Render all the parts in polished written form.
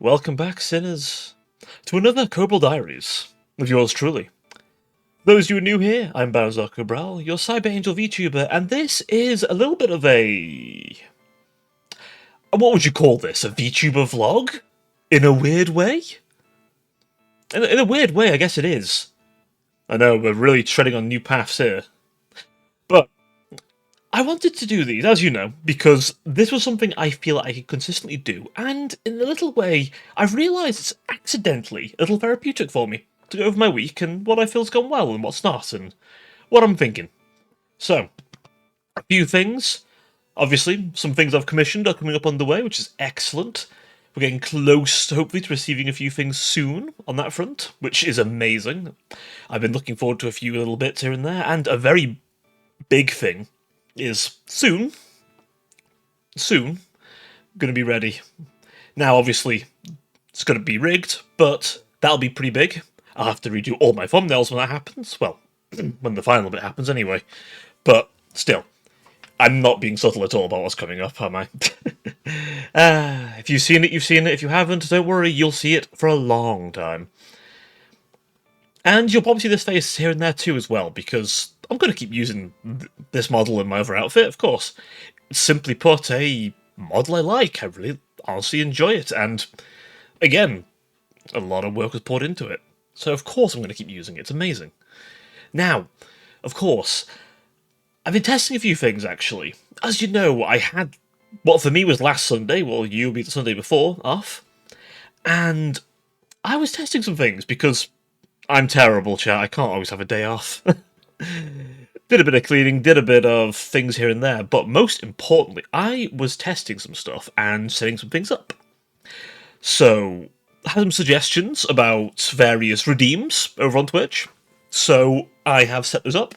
Welcome back, sinners, to another Cobral Diaries with yours truly. Those you are new here, I'm Bowser Cobral, your Cyber Angel VTuber, and this is a little bit of a... What would you call this? A VTuber vlog? In a weird way? In a weird way, I guess it is. I know, we're really treading on new paths here. But I wanted to do these, as you know, because this was something I feel I could consistently do, and in a little way, I've realised it's accidentally a little therapeutic for me to go over my week and what I feel's gone well and what's not, and what I'm thinking. So, a few things. Obviously, some things I've commissioned are coming up on the way, which is excellent. We're getting close, hopefully, to receiving a few things soon on that front, which is amazing. I've been looking forward to a few little bits here and there, and a very big thing is soon, going to be ready. Now, obviously, it's going to be rigged, but that'll be pretty big. I'll have to redo all my thumbnails when that happens. Well, when the final bit happens anyway. But still, I'm not being subtle at all about what's coming up, am I? If you've seen it, you've seen it. If you haven't, don't worry, you'll see it for a long time. And you'll probably see this face here and there too as well, because I'm going to keep using this model in my other outfit, of course. Simply put, a model I like. I really honestly enjoy it, and again, a lot of work was poured into it. So of course I'm going to keep using it. It's amazing. Now, of course, I've been testing a few things, actually. As you know, I had what for me was last Sunday, well, you'll be the Sunday before, off, and I was testing some things, because I'm terrible, chat. I can't always have a day off. Did a bit of cleaning, did a bit of things here and there, but most importantly, I was testing some stuff and setting some things up. So, I had some suggestions about various redeems over on Twitch, so I have set those up.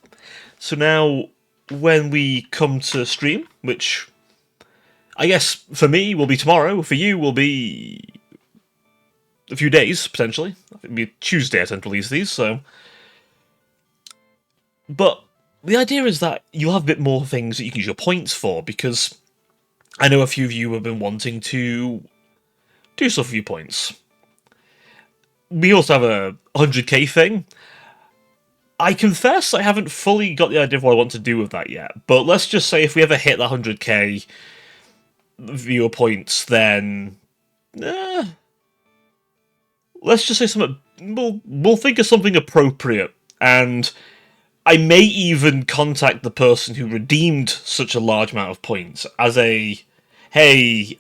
So now, when we come to stream, which I guess for me will be tomorrow, for you will be a few days, potentially. It'll be Tuesday I tend to release these, so... But the idea is that you'll have a bit more things that you can use your points for, because I know a few of you have been wanting to do stuff with your points. We also have a 100k thing. I confess I haven't fully got the idea of what I want to do with that yet, but let's just say if we ever hit that 100k viewer points, then... let's just say something... We'll think of something appropriate, and I may even contact the person who redeemed such a large amount of points as a, hey,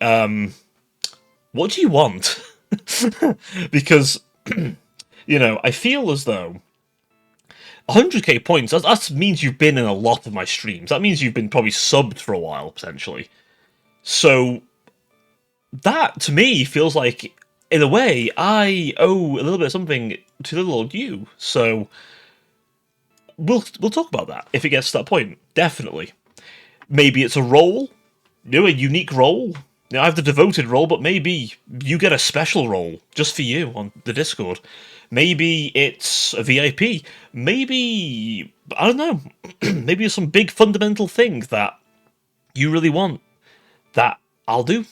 what do you want? Because, you know, I feel as though 100k points, that means you've been in a lot of my streams. That means you've been probably subbed for a while, potentially. So, that, to me, feels like, in a way, I owe a little bit of something to little old you. So, we'll talk about that if it gets to that point. Definitely. Maybe it's a role, you know, a unique role. Now, I have the devoted role, but maybe you get a special role just for you on the Discord. Maybe it's a VIP. Maybe, I don't know, maybe it's some big fundamental thing that you really want that I'll do.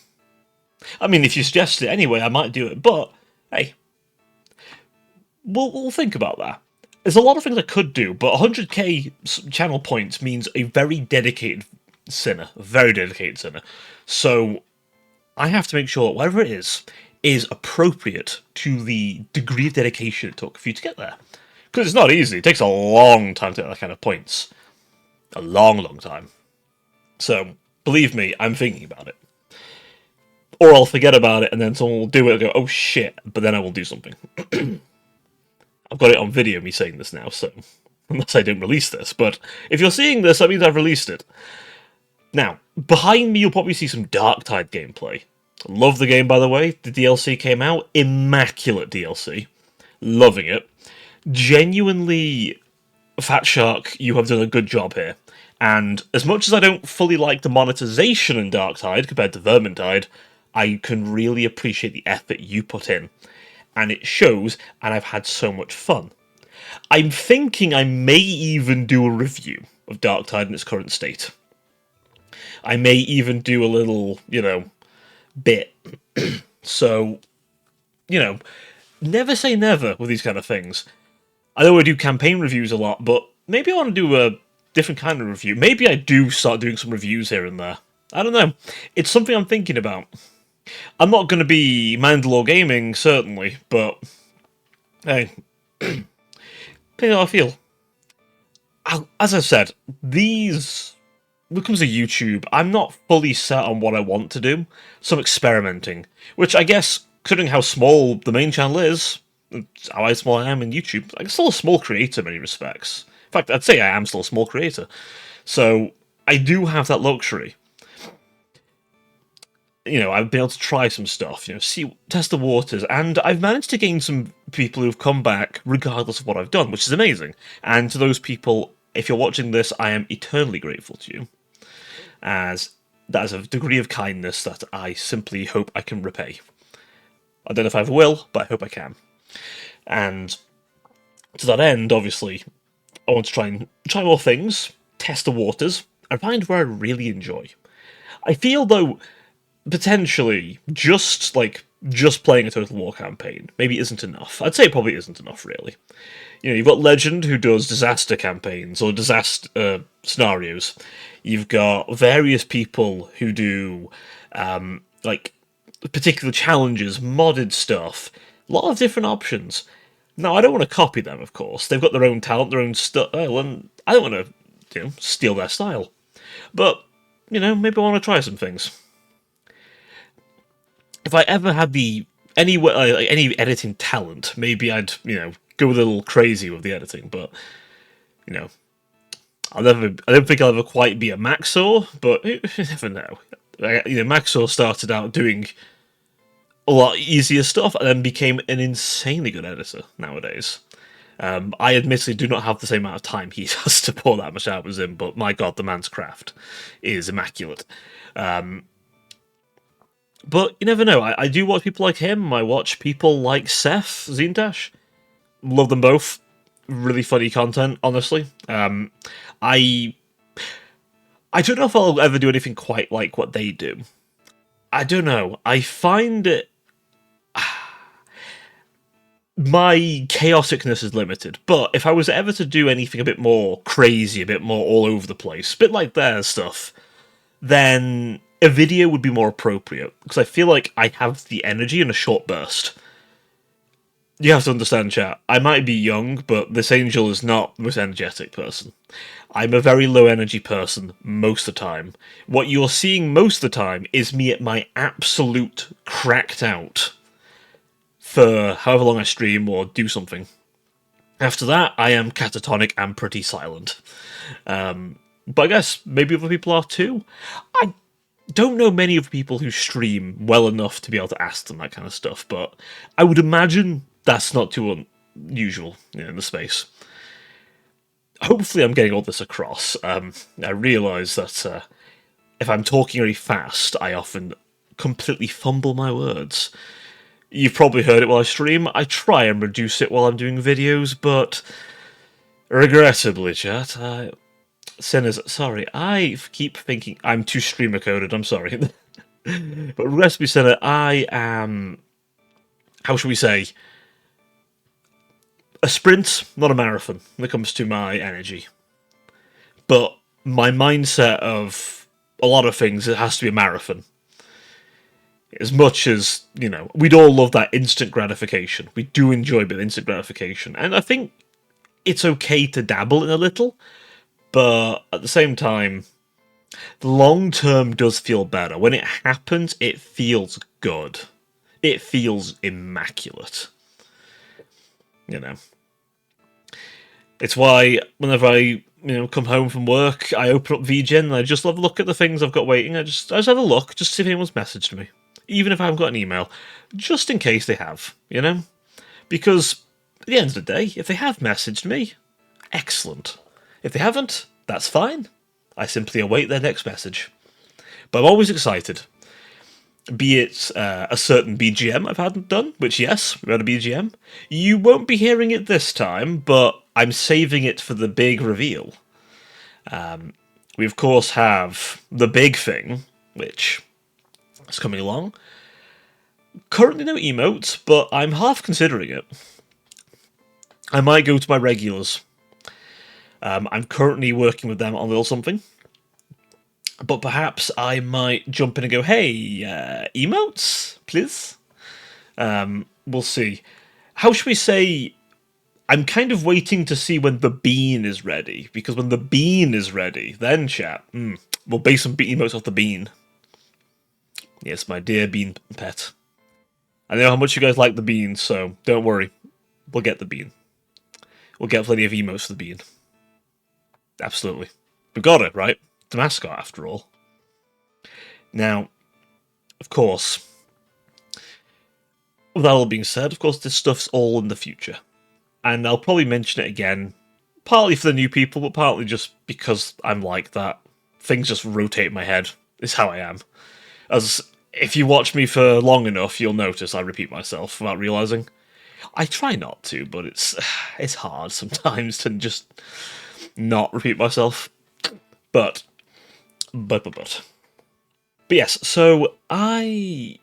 I mean, if you suggest it anyway, I might do it, but hey, we'll think about that. There's a lot of things I could do, but 100k channel points means a very dedicated sinner. A very dedicated sinner. So, I have to make sure whatever it is appropriate to the degree of dedication it took for you to get there. Because it's not easy. It takes a long time to get that kind of points. A long, long time. So, believe me, I'm thinking about it. Or I'll forget about it, and then someone will do it and go, oh shit, but then I will do something. I've got it on video, me saying this now, so... Unless I don't release this, but if you're seeing this, that means I've released it. Now, behind me you'll probably see some Darktide gameplay. Love the game, by the way. The DLC came out. Immaculate DLC. Loving it. Genuinely, Fat Shark, you have done a good job here. And as much as I don't fully like the monetization in Darktide compared to Vermintide, I can really appreciate the effort you put in. And it shows, and I've had so much fun. I'm thinking I may even do a review of Darktide in its current state. I may even do a little, you know, bit. So, never say never with these kind of things. I know I do campaign reviews a lot, but maybe I want to do a different kind of review. Maybe I do start doing some reviews here and there. I don't know. It's something I'm thinking about. I'm not going to be Mandalore Gaming, certainly, but hey, depending on how I feel. As I said, these when it comes to YouTube, I'm not fully set on what I want to do, so I'm experimenting. Which I guess, considering how small the main channel is, how small I am in YouTube, I'm still a small creator in many respects. In fact, I'd say I am still a small creator. So I do have that luxury. I've been able to try some stuff, test the waters, and I've managed to gain some people who've come back regardless of what I've done, which is amazing. And to those people, if you're watching this, I am eternally grateful to you, as that is a degree of kindness that I simply hope I can repay. I don't know if I ever will, but I hope I can. And to that end, obviously, I want to try more things, test the waters, and find where I really enjoy. I feel, though, potentially just playing a Total War campaign maybe isn't enough. I'd say it probably isn't enough, really. You've got Legend, who does disaster campaigns or disaster scenarios. You've got various people who do particular challenges, modded stuff, a lot of different options. Now, I don't want to copy them, of course. They've got their own talent, their own style, and I don't want to steal their style. But maybe I want to try some things. If I ever had any editing talent, maybe I'd go a little crazy with the editing. But I don't think I'll ever quite be a Maxor, but you never know. Maxor started out doing a lot easier stuff and then became an insanely good editor nowadays. I admittedly do not have the same amount of time he does to pour that much hours in, but my god, the man's craft is immaculate. But you never know. I do watch people like him. I watch people like Seth Zindash. Love them both. Really funny content, honestly. I don't know if I'll ever do anything quite like what they do. I don't know. I find it... My chaoticness is limited, but if I was ever to do anything a bit more crazy, a bit more all over the place, a bit like their stuff, then a video would be more appropriate, because I feel like I have the energy in a short burst. You have to understand, chat, I might be young, but this angel is not the most energetic person. I'm a very low energy person most of the time. What you're seeing most of the time is me at my absolute cracked out for however long I stream or do something. After that, I am catatonic and pretty silent. But I guess maybe other people are too. I don't know many of the people who stream well enough to be able to ask them that kind of stuff, but I would imagine that's not too unusual in the space. Hopefully I'm getting all this across. I realise that if I'm talking very fast, I often completely fumble my words. You've probably heard it while I stream. I try and reduce it while I'm doing videos, but regrettably, chat, Sinners, sorry, I keep thinking I'm too streamer coded, I'm sorry. But regrettably, Sinner, I am, how shall we say, a sprint, not a marathon, when it comes to my energy. But my mindset of a lot of things, it has to be a marathon. As much as, we'd all love that instant gratification. We do enjoy a bit of instant gratification. And I think it's okay to dabble in a little, but at the same time, the long term does feel better. When it happens, it feels good. It feels immaculate. It's why whenever I come home from work, I open up VGen and I just love a look at the things I've got waiting. I just have a look, just to see if anyone's messaged me. Even if I haven't got an email, just in case they have, Because at the end of the day, if they have messaged me, excellent. If they haven't, that's fine. I simply await their next message. But I'm always excited. Be it a certain BGM I've had done, which yes, we had a BGM. You won't be hearing it this time, but I'm saving it for the big reveal. We of course have the big thing, which is coming along. Currently no emotes, but I'm half considering it. I might go to my regulars. I'm currently working with them on a little something. But perhaps I might jump in and go, hey, emotes, please? We'll see. How should we say? I'm kind of waiting to see when the bean is ready, because when the bean is ready, then chat, we'll base some emotes off the bean. Yes, my dear bean pet. I know how much you guys like the bean, so don't worry. We'll get the bean. We'll get plenty of emotes for the bean. Absolutely. We got it, right? The mascot, after all. Now, of course, with that all being said, of course, this stuff's all in the future. And I'll probably mention it again, partly for the new people, but partly just because I'm like that. Things just rotate in my head. It's how I am. As if you watch me for long enough, you'll notice I repeat myself without realising. I try not to, but it's hard sometimes to just not repeat myself. But yes, so other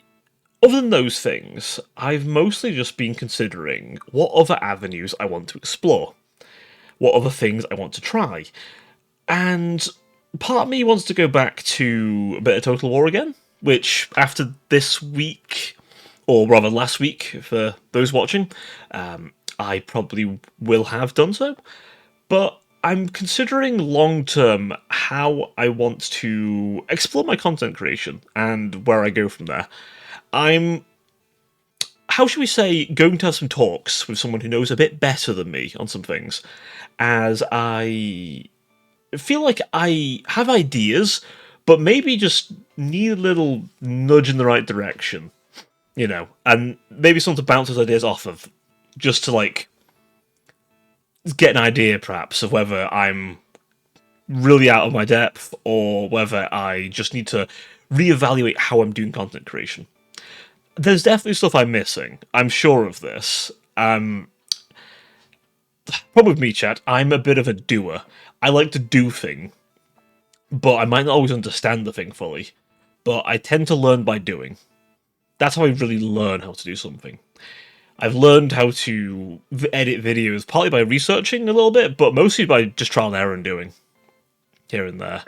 than those things, I've mostly just been considering what other avenues I want to explore, what other things I want to try. And part of me wants to go back to a bit of Total War again, which after this week, or rather last week for those watching, I probably will have done so. But I'm considering long-term how I want to explore my content creation and where I go from there. I'm, how should we say, going to have some talks with someone who knows a bit better than me on some things, as I feel like I have ideas, but maybe just need a little nudge in the right direction, and maybe someone to bounce those ideas off of, just to, like, get an idea, perhaps, of whether I'm really out of my depth, or whether I just need to reevaluate how I'm doing content creation. There's definitely stuff I'm missing. I'm sure of this. Problem with me, chat, I'm a bit of a doer. I like to do things, but I might not always understand the thing fully. But I tend to learn by doing. That's how I really learn how to do something. I've learned how to edit videos partly by researching a little bit, but mostly by just trial and error and doing here and there.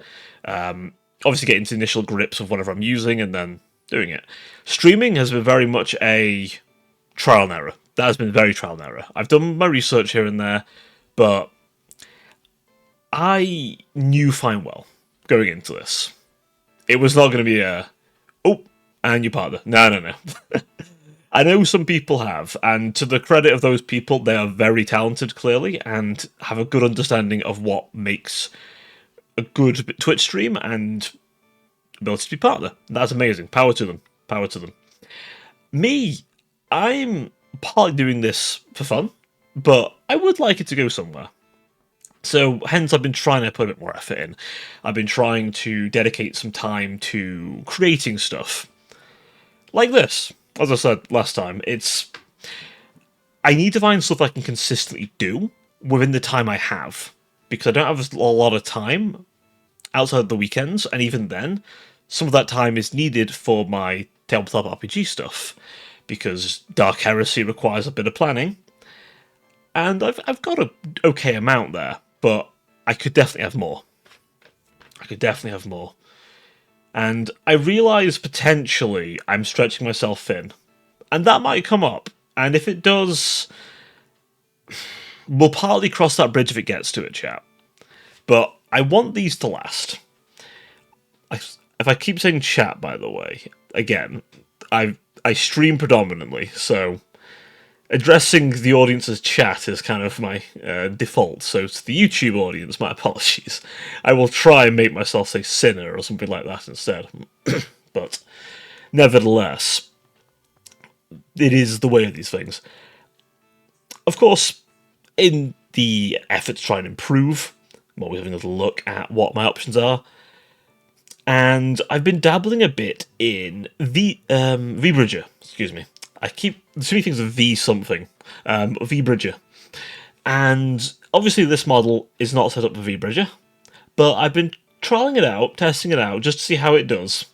Obviously, getting to initial grips of whatever I'm using and then doing it. Streaming has been very much a trial and error. That has been very trial and error. I've done my research here and there, but I knew fine well going into this. It was not going to be and your partner. No. I know some people have, and to the credit of those people, they are very talented, clearly, and have a good understanding of what makes a good Twitch stream and ability to be partner. That's amazing. Power to them. Power to them. Me, I'm partly doing this for fun, but I would like it to go somewhere. So, hence, I've been trying to put a bit more effort in. I've been trying to dedicate some time to creating stuff. Like this. As I said last time, I need to find stuff I can consistently do within the time I have. Because I don't have a lot of time outside of the weekends, and even then, some of that time is needed for my tabletop RPG stuff. Because Dark Heresy requires a bit of planning. And I've got an okay amount there, but I could definitely have more. And I realise potentially I'm stretching myself thin. And that might come up. And if it does, we'll partly cross that bridge if it gets to it, chat. But I want these to last. If I keep saying chat, by the way, again, I stream predominantly, so addressing the audience as chat is kind of my default. So to the YouTube audience, my apologies. I will try and make myself say sinner or something like that instead. But nevertheless, it is the way of these things. Of course, in the effort to try and improve, I'm always having a little look at what my options are. And I've been dabbling a bit in VBridger, excuse me. I keep too many things of V something, VBridger, and obviously this model is not set up for VBridger, but I've been trialing it out, testing it out, just to see how it does.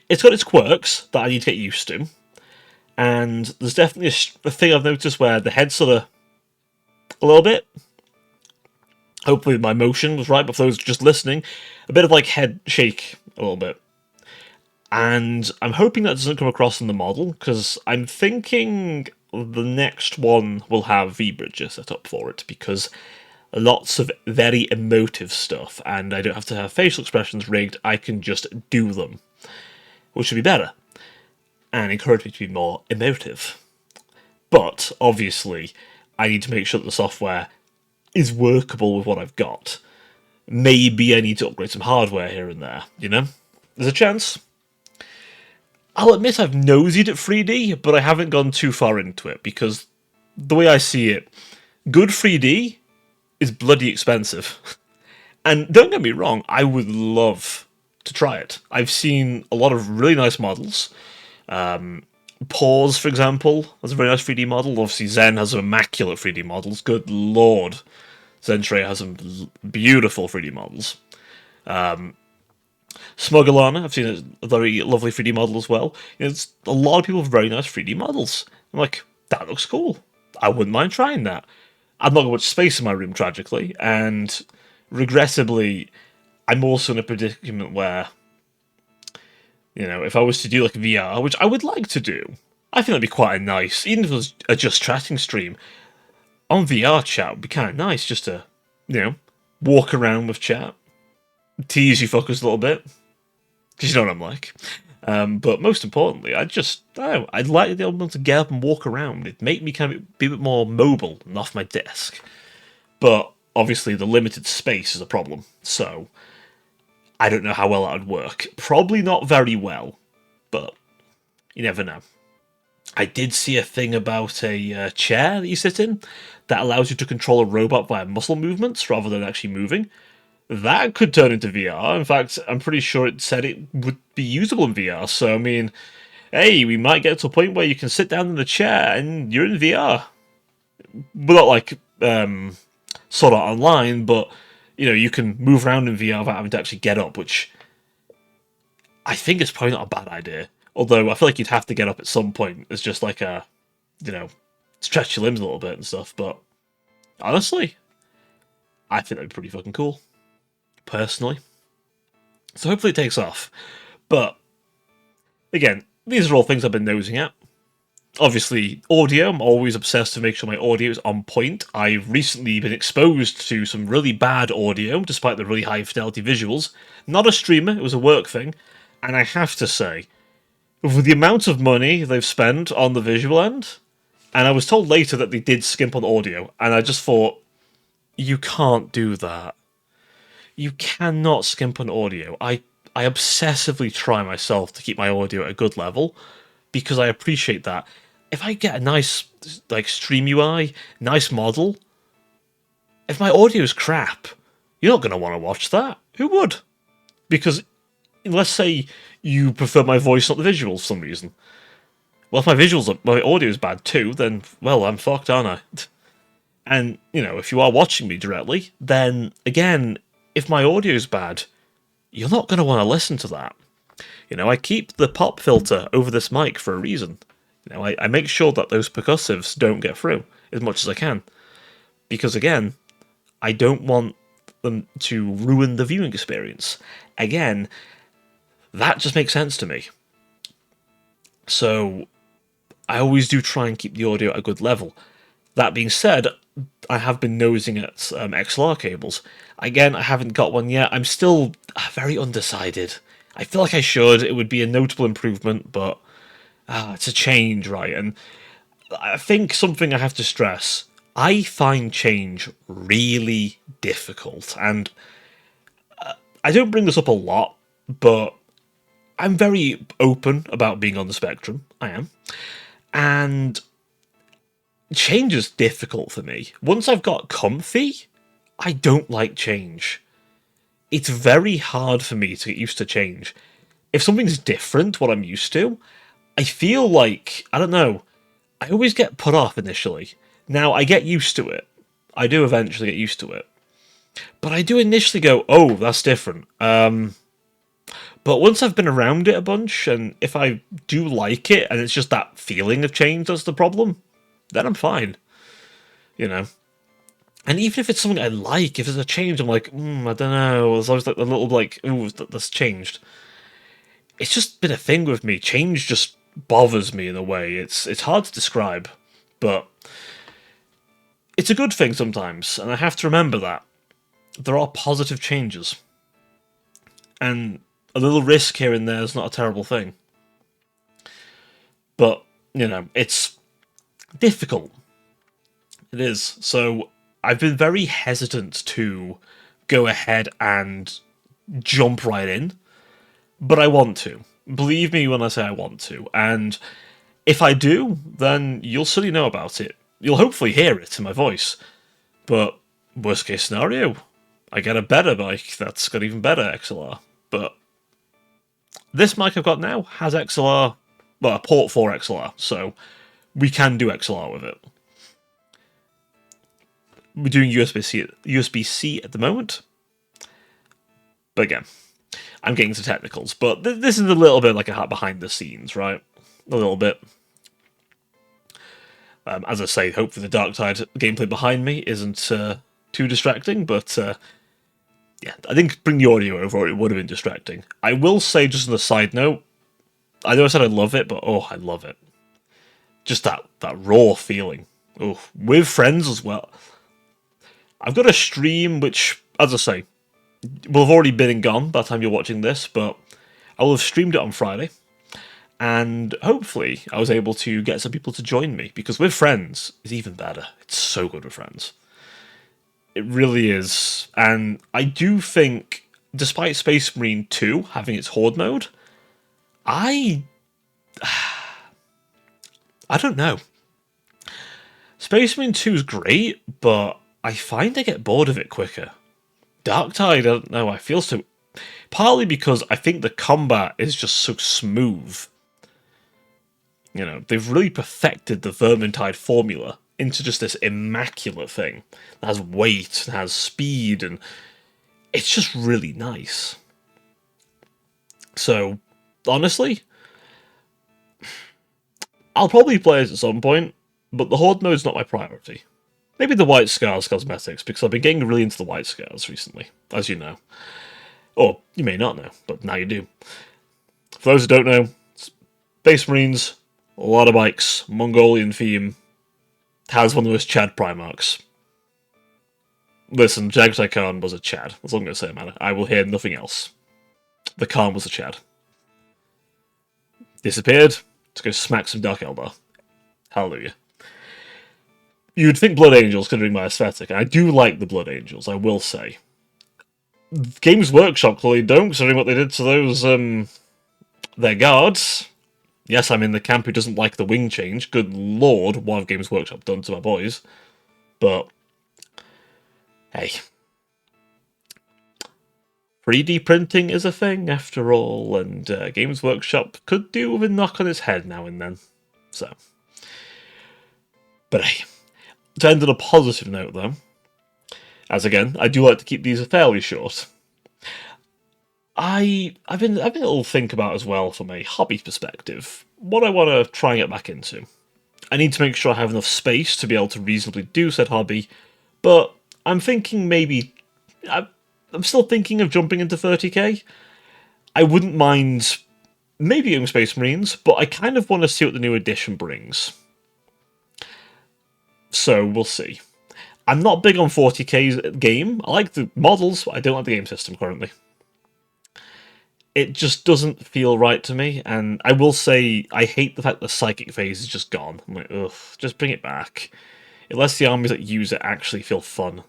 It's got its quirks that I need to get used to, And there's definitely a thing I've noticed where the head's sort of a little bit. Hopefully my motion was right, but for those just listening, a bit of like head shake a little bit. And I'm hoping that doesn't come across in the model, because I'm thinking the next one will have V-bridges set up for it, because lots of very emotive stuff, and I don't have to have facial expressions rigged, I can just do them, which would be better, and encourage me to be more emotive. But, obviously, I need to make sure that the software is workable with what I've got. Maybe I need to upgrade some hardware here and there, you know? There's a chance. I'll admit I've nosied at 3D, but I haven't gone too far into it, because the way I see it, good 3D is bloody expensive. And don't get me wrong, I would love to try it. I've seen a lot of really nice models. Pause, for example, has a very nice 3D model. Obviously, Zen has some immaculate 3D models. Good lord. Zentre has some beautiful 3D models. Smugglana, I've seen a very lovely 3D model as well. It's a lot of people with very nice 3D models. I'm like, that looks cool. I wouldn't mind trying that. I've not got much space in my room, tragically, and regrettably, I'm also in a predicament where, if I was to do like VR, which I would like to do, I think that'd be quite a nice, even if it was a just chatting stream, on VR chat would be kind of nice just to, walk around with chat, tease you fuckers a little bit, because you know what I'm like. But most importantly, I'd like to be able to get up and walk around. It'd make me kind of be a bit more mobile and off my desk. But obviously, the limited space is a problem. So I don't know how well that would work. Probably not very well, but you never know. I did see a thing about a chair that you sit in that allows you to control a robot via muscle movements rather than actually moving. That could turn into VR. In fact, I'm pretty sure it said it would be usable in VR. So, I mean, hey, we might get to a point where you can sit down in the chair and you're in VR. But not like sort of online, but you can move around in VR without having to actually get up, which I think is probably not a bad idea. Although I feel like you'd have to get up at some point as just like a, stretch your limbs a little bit and stuff. But honestly, I think that'd be pretty fucking cool. Personally. So hopefully it takes off. But, again, these are all things I've been nosing at. Obviously, audio, I'm always obsessed to make sure my audio is on point. I've recently been exposed to some really bad audio, despite the really high fidelity visuals. Not a streamer, it was a work thing. And I have to say, with the amount of money they've spent on the visual end, and I was told later that they did skimp on audio, and I just thought, you can't do that. You cannot skimp on audio. I obsessively try myself to keep my audio at a good level, because I appreciate that. If I get a nice, stream UI, nice model, if my audio is crap, you're not going to want to watch that. Who would? Because, let's say you prefer my voice, not the visuals, for some reason. Well, if my audio is bad too, then, well, I'm fucked, aren't I? And, if you are watching me directly, then, again, if my audio is bad, you're not going to want to listen to that. I keep the pop filter over this mic for a reason. I make sure that those percussives don't get through as much as I can. Because, again, I don't want them to ruin the viewing experience. Again, that just makes sense to me. So, I always do try and keep the audio at a good level. That being said, I have been nosing at XLR cables. Again, I haven't got one yet. I'm still very undecided. I feel like I should. It would be a notable improvement, but it's a change, right? And I think something I have to stress, I find change really difficult. And I don't bring this up a lot, but I'm very open about being on the spectrum. I am. And change is difficult for me. Once I've got comfy, I don't like change. It's very hard for me to get used to change. If something's different, what I'm used to, I feel like, I don't know, I always get put off initially. Now, I get used to it. I do eventually get used to it. But I do initially go, oh, that's different. But But once I've been around it a bunch, and if I do like it, and it's just that feeling of change that's the problem, then I'm fine. You know? And even if it's something I like, if it's a change, I'm like, I don't know. There's always like a little like, ooh, that's changed. It's just been a thing with me. Change just bothers me in a way. It's hard to describe, but it's a good thing sometimes, and I have to remember that there are positive changes, and a little risk here and there is not a terrible thing. But it's difficult. It is. So I've been very hesitant to go ahead and jump right in, but I want to. Believe me when I say I want to. And if I do, then you'll certainly know about it. You'll hopefully hear it in my voice. But worst case scenario, I get a better mic that's got even better XLR. But this mic I've got now has XLR, well, a port for XLR, so we can do XLR with it. We're doing USB-C at the moment. But again, I'm getting to technicals. But this is a little bit like a behind the scenes, right? A little bit. As I say, hopefully the Dark Tide gameplay behind me isn't too distracting, but yeah, I think bring the audio over or it would have been distracting. I will say, just on a side note, I know I said I love it, but oh, I love it. Just that raw feeling. Oh, with friends as well. I've got a stream which, as I say, will have already been and gone by the time you're watching this, but I will have streamed it on Friday. And hopefully I was able to get some people to join me, because with friends is even better. It's so good with friends. It really is. And I do think, despite Space Marine 2 having its Horde mode, I don't know. Space Marine 2 is great, but I find I get bored of it quicker. Dark Tide, I don't know, I feel so... Partly because I think the combat is just so smooth. They've really perfected the Vermintide formula into just this immaculate thing that has weight, and has speed, and it's just really nice. So, honestly, I'll probably play it at some point, but the Horde mode's not my priority. Maybe the White Scars cosmetics, because I've been getting really into the White Scars recently, as you know. Or, you may not know, but now you do. For those who don't know, Space Marines, a lot of bikes, Mongolian theme, has one of the most Chad Primarchs. Listen, Jagtai Khan was a Chad. That's all I'm going to say, man. I will hear nothing else. The Khan was a Chad. Disappeared to go smack some Dark Eldar. Hallelujah. You'd think Blood Angels, considering my aesthetic, and I do like the Blood Angels, I will say. Games Workshop clearly don't, considering what they did to those, their guards. Yes, I'm in the camp who doesn't like the wing change. Good lord, what have Games Workshop done to my boys? But, hey. 3D printing is a thing, after all, and Games Workshop could do with a knock on its head now and then. So. But hey. To end on a positive note, though, as again, I do like to keep these fairly short. I've been a little think about as well from a hobby perspective what I want to try and get back into. I need to make sure I have enough space to be able to reasonably do said hobby, but I'm thinking maybe I'm still thinking of jumping into 30k. I wouldn't mind maybe doing Space Marines, but I kind of want to see what the new edition brings. So we'll see. I'm not big on 40k's game. I like the models, but I don't like the game system currently. It just doesn't feel right to me, and I will say I hate the fact the psychic phase is just gone. I'm like, ugh, just bring it back. It lets the armies that use it actually feel fun.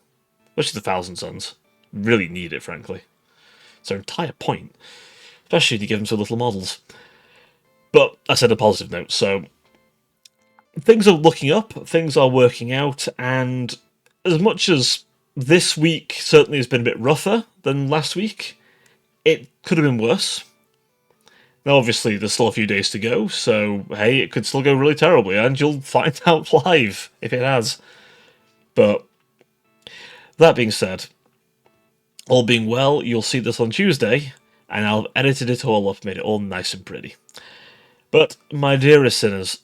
Especially the Thousand Suns. Really need it, frankly. It's their entire point. Especially if you give them so little models. But I said a positive note, so things are looking up, things are working out, and as much as this week certainly has been a bit rougher than last week, it could have been worse. Now, obviously, there's still a few days to go, so hey, it could still go really terribly, and you'll find out live if it has. But that being said, all being well, you'll see this on Tuesday, and I'll have edited it all up, made it all nice and pretty. But, my dearest sinners,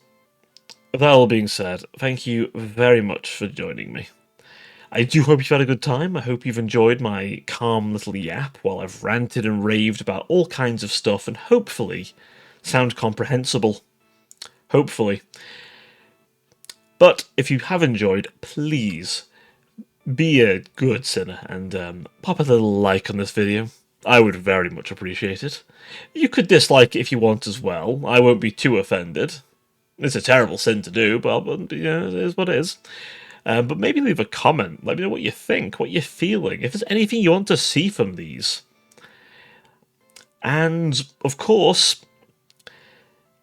with that all being said, thank you very much for joining me. I do hope you've had a good time. I hope you've enjoyed my calm little yap while I've ranted and raved about all kinds of stuff and hopefully sound comprehensible. Hopefully. But if you have enjoyed, please be a good sinner and pop a little like on this video. I would very much appreciate it. You could dislike it if you want as well. I won't be too offended. It's a terrible sin to do, but it is what it is. But maybe leave a comment. Let me know what you think, what you're feeling, if there's anything you want to see from these. And, of course,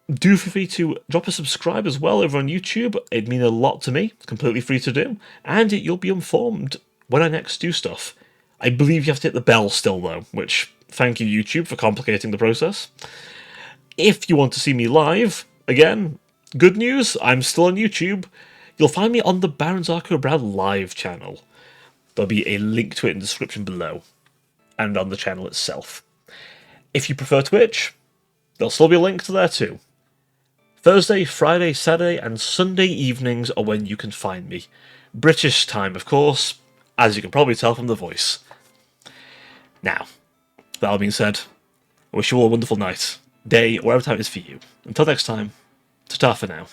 do feel free to drop a subscribe as well over on YouTube. It'd mean a lot to me. It's completely free to do. And you'll be informed when I next do stuff. I believe you have to hit the bell still, though, which, thank you, YouTube, for complicating the process. If you want to see me live, again, good news, I'm still on YouTube. You'll find me on the Baron's Cobral live channel. There'll be a link to it in the description below, and on the channel itself. If you prefer Twitch, there'll still be a link to there too. Thursday, Friday, Saturday, and Sunday evenings are when you can find me. British time, of course, as you can probably tell from the voice. Now, that all being said, I wish you all a wonderful night, day, or whatever time it is for you. Until next time, ta-ta for now.